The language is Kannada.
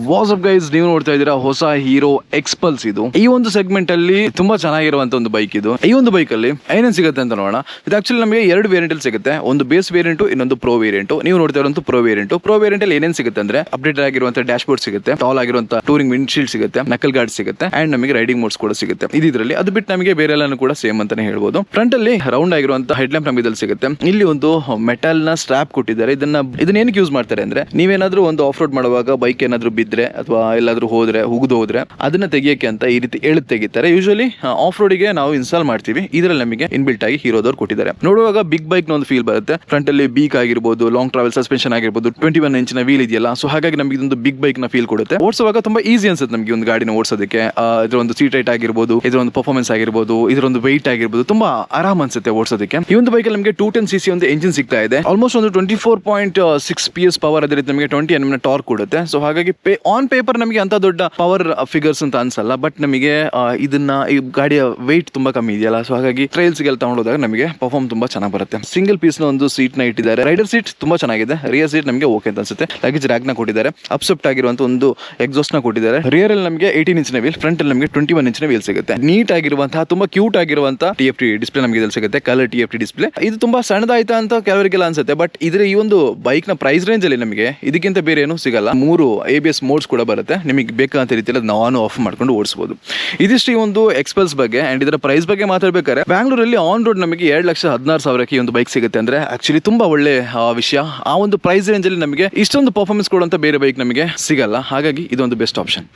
ವಾಟ್ಸ್ಆಪ್ ಗೈಸ್, ನೀವು ನೋಡ್ತಾ ಇದ್ದೀರಾ ಹೊಸ ಹೀರೋ ಎಕ್ಸ್ಪಲ್ಸ್. ಇದು ಈ ಒಂದು ಸೆಗ್ಮೆಂಟ್ ಅಲ್ಲಿ ತುಂಬಾ ಚೆನ್ನಾಗಿರುವಂತ ಒಂದು ಬೈಕ್ ಇದು. ಈ ಒಂದು ಬೈಕ್ ಅಲ್ಲಿ ಏನೇನ್ ಸಿಗುತ್ತೆ ಅಂತ ನೋಡೋಣ. ಇದು ಆಕ್ಚುಲಿ ನಮಗೆ ಎರಡು ವೇರಿಯಂಟ್ ಅಲ್ಲಿ ಸಿಗುತ್ತೆ. ಒಂದು ಬೇಸ್ ವೇರಿಯಂಟ್, ಇನ್ನೊಂದು ಪ್ರೋ ವೇರಿಯಂಟ್. ನೀವು ನೋಡ್ತಾ ಇರುವಂತ ಪ್ರೋ ವೇರಿಯಂಟ್. ಪ್ರೋ ವೇರಿಯಂಟ್ ಅಲ್ಲಿ ಏನೇನ್ ಸಿಗುತ್ತೆ ಅಂದ್ರೆ ಅಪ್ಡೇಟ್ ಆಗಿರುವಂತ ಡ್ಯಾಶ್ ಬೋರ್ಡ್ ಸಿಗುತ್ತೆ, ಟಾಲ್ ಆಗಿರುವಂತ ಟೂರಿಂಗ್ ವಿಂಡ್ ಶೀಲ್ಡ್ ಸಿಗುತ್ತೆ, ನಕಲ್ ಗಾರ್ಡ್ ಸಿಗುತ್ತೆ, ಅಂಡ್ ನಮಗೆ ರೈಡಿಂಗ್ ಮೋಡ್ಸ್ ಕೂಡ ಸಿಗುತ್ತೆ. ಇದರಲ್ಲಿ ಅದು ಬಿಟ್ಟು ನಮಗೆ ಬೇರೆ ಎಲ್ಲಾನು ಕೂಡ ಸೇಮ್ ಅಂತಾನೆ ಹೇಳ್ಬೋದು. ಫ್ರಂಟ್ ಅಲ್ಲಿ ರೌಂಡ್ ಆಗಿರುವಂತ ಹೆಡ್ ಲ್ಯಾಂಪ್ ನಮಗೆ ಇದ್ರಲ್ಲಿ ಸಿಗುತ್ತೆ. ಇಲ್ಲಿ ಒಂದು ಮೆಟಲ್ ನ ಸ್ಟ್ರಾಪ್ ಕೊಟ್ಟಿದ್ದಾರೆ. ಇದನ್ನ ಏನಕ್ಕೆ ಯೂಸ್ ಮಾಡ್ತಾರೆ ಅಂದ್ರೆ, ನೀವೇನಾದ್ರೂ ಒಂದು ಆಫ್ ರೋಡ್ ಮಾಡುವಾಗ ಬೈಕ್ ಏನಾದ್ರೂ ಬಿದ್ರೆ ಅಥವಾ ಎಲ್ಲಾದ್ರೂ ಹುಗಿದು ಹೋದ್ರೆ ಅದನ್ನ ತೆಗಿಯಕ್ಕೆ ಅಂತ ಈ ರೀತಿ ಎಳೆದು ತೆಗಿತಾರೆ. ಯೂಶಲಿ ಆಫ್ ರೋಡಿಗೆ ನಾವು ಇನ್ಸ್ಟಾಲ್ ಮಾಡ್ತೀವಿ. ಇದರಲ್ಲಿ ನಮಗೆ ಇನ್ಬಿಲ್ಟ್ ಆಗಿ ಹೀರೋದವ್ರು ಕೊಟ್ಟಿದ್ದಾರೆ. ನೋಡುವಾಗ ಬಿಗ್ ಬೈಕ್ ನ ಒಂದು ಫೀಲ್ ಬರುತ್ತೆ. ಫ್ರಂಟ್ ಅಲ್ಲಿ ಬೀಕ್ ಆಗಿರ್ಬೋದು, ಲಾಂಗ್ ಟ್ರಾವೆಲ್ ಸಸ್ಪೆನ್ಷನ್ ಆಗಿರ್ಬೋದು, 21 ಇಂಚಿನ ವೀಲ್ ಇದೆಯಲ್ಲ, ಸೊ ಹಾಗಾಗಿ ನಮಗೆ ಇದೊಂದು ಬಿಗ್ ಬೈಕ್ ನ ಫೀಲ್ ಕೊಡುತ್ತೆ. ಓಡಿಸುವಾಗ ತುಂಬಾ ಈಸಿ ಅನ್ಸುತ್ತೆ ನಮಗೆ ಒಂದು ಗಾಡಿನ ಓಡಿಸೋದಕ್ಕೆ. ಇದರ ಒಂದು ಸೀಟ್ ಹೈಟ್ ಆಗಿರ್ಬೋದು, ಇದರ ಒಂದು ಪರ್ಫಾರ್ಮೆನ್ಸ್ ಆಗಿರ್ಬೋದು, ಇದರ ಒಂದು ವೆಯ್ಟ್ ಆಗಿರ್ಬೋದು, ತುಂಬಾ ಆರಾಮ್ ಅನ್ಸುತ್ತೆ ಓಡಿಸೋದಕ್ಕೆ. ಈ ಒಂದು ಬೈಕ್ ಅಲ್ಲಿ ನಮಗೆ 210cc ಒಂದು ಎಂಜಿನ್ ಸಿಗ್ತಾ ಇದೆ. ಆಲ್ಮೋಸ್ಟ್ ಒಂದು 24.6 PS ಪವರ್. ಅದೇ ರೀತಿ ನಮಗೆ 20 Nm ಟಾರ್ಕ್ ಕೊಡುತ್ತೆ. ಸೊ ಹಾಗಾಗಿ ಆನ್ ಪೇಪರ್ ನಮಗೆ ಅಂತ ದೊಡ್ಡ ಪವರ್ ಫಿಗರ್ಸ್ ಅಂತ ಅನ್ಸಲ್ಲ, ಬಟ್ ನಮಗೆ ಈ ಗಾಡಿಯ ವೆಯ್ಟ್ ತುಂಬಾ ಕಮ್ಮಿ ಇದೆಯಲ್ಲ, ಸೊ ಹಾಗಾಗಿ ಟ್ರೈಲ್ಸ್ ಗೆಲ್ಲ ತಗೊಂಡೋದಾಗ ನಮಗೆ ಪರ್ಫಾರ್ಮ್ ತುಂಬಾ ಚೆನ್ನಾಗಿ ಬರುತ್ತೆ. ಸಿಂಗಲ್ ಪೀಸ್ ನ ಒಂದು ಸೀಟ್ ನ ಇಟ್ಟಿದ್ದಾರೆ. ರೈಡರ್ ಸೀಟ್ ತುಂಬಾ ಚೆನ್ನಾಗಿದೆ. ರಿಯರ್ ಸೀಟ್ ನಮಗೆ ಓಕೆ ಅಂತ ಅನ್ಸುತ್ತೆ. ಲಗೇಜ್ ರ್ಯಾಕ್ ನ ಕೊಟ್ಟಿದ್ದಾರೆ. ಅಪ್ಸೆಪ್ಟ್ ಆಗಿರುವಂತ ಒಂದು ಎಕ್ಸಾಸ್ಟ್ ನ ಕೊಟ್ಟಿದ್ದಾರೆ. ರಿಯರ್ ಅಲ್ಲಿ ನಮಗೆ 18 ಇಂಚಿನ ವೀಲ್, ಫ್ರಂಟ್ ಅಲ್ಲಿ ನಮಗೆ 21 ಇಂಚಿನ ವೀಲ್ ಸಿಗುತ್ತೆ. ನೀಟ್ ಆಗಿರುವಂತಹ ತುಂಬಾ ಕ್ಯೂಟ್ ಆಗಿರುವಂತಹ TFT ಡಿಸ್ಪ್ಲೇ ನಮಗೆ ಇಲ್ಲಿ ಸಿಗುತ್ತೆ. Colour TFT display. ಇದು ತುಂಬಾ ಸಣ್ಣದಾಯ್ತಾ ಅಂತ ಕೆಲವರಿಗೆಲ್ಲ ಅನ್ಸುತ್ತೆ, ಬಟ್ ಇದ್ರ ಈ ಒಂದು ಬೈಕ್ ನ ಪ್ರೈಸ್ ರೇಂಜ್ ಅಲ್ಲಿ ನಮಗೆ ಇದಕ್ಕಿಂತ ಬೇರೆ ಏನು ಸಿಗಲ್ಲ. 3 ABS ಮೋಡ್ಸ್ ಕೂಡ ಬರುತ್ತೆ. ನಿಮಗೆ ಬೇಕಾದಂತ ರೀತಿಯಲ್ಲಿ ನಾವು ಆಫ್ ಮಾಡ್ಕೊಂಡು ಓಡಿಸಬಹುದು. ಇದಿಷ್ಟು ಈ ಒಂದು ಎಕ್ಸ್ಪಲ್ಸ್ ಬಗ್ಗೆ. ಅಂಡ್ ಇದರ ಪ್ರೈಸ್ ಬಗ್ಗೆ ಮಾತಾಡ್ಬೇಕಾದ್ರೆ, ಬ್ಯಾಂಗ್ಳೂರಲ್ಲಿ ಆನ್ ರೋಡ್ ನಮಗೆ 2,16,000ಕ್ಕೆ ಈ ಒಂದು ಬೈಕ್ ಸಿಗುತ್ತೆ ಅಂದ್ರೆ ಆಕ್ಚುಲಿ ತುಂಬಾ ಒಳ್ಳೆ ವಿಷಯ. ಆ ಒಂದು ಪ್ರೈಸ್ ರೇಂಜ್ ಅಲ್ಲಿ ನಮಗೆ ಇಷ್ಟೊಂದು ಪರ್ಫಾರ್ಮೆನ್ಸ್ ಕೊಡುವಂತ ಬೇರೆ ಬೈಕ್ ನಮಗೆ ಸಿಗಲ್ಲ. ಹಾಗಾಗಿ ಇದೊಂದು ಬೆಸ್ಟ್ ಆಪ್ಷನ್.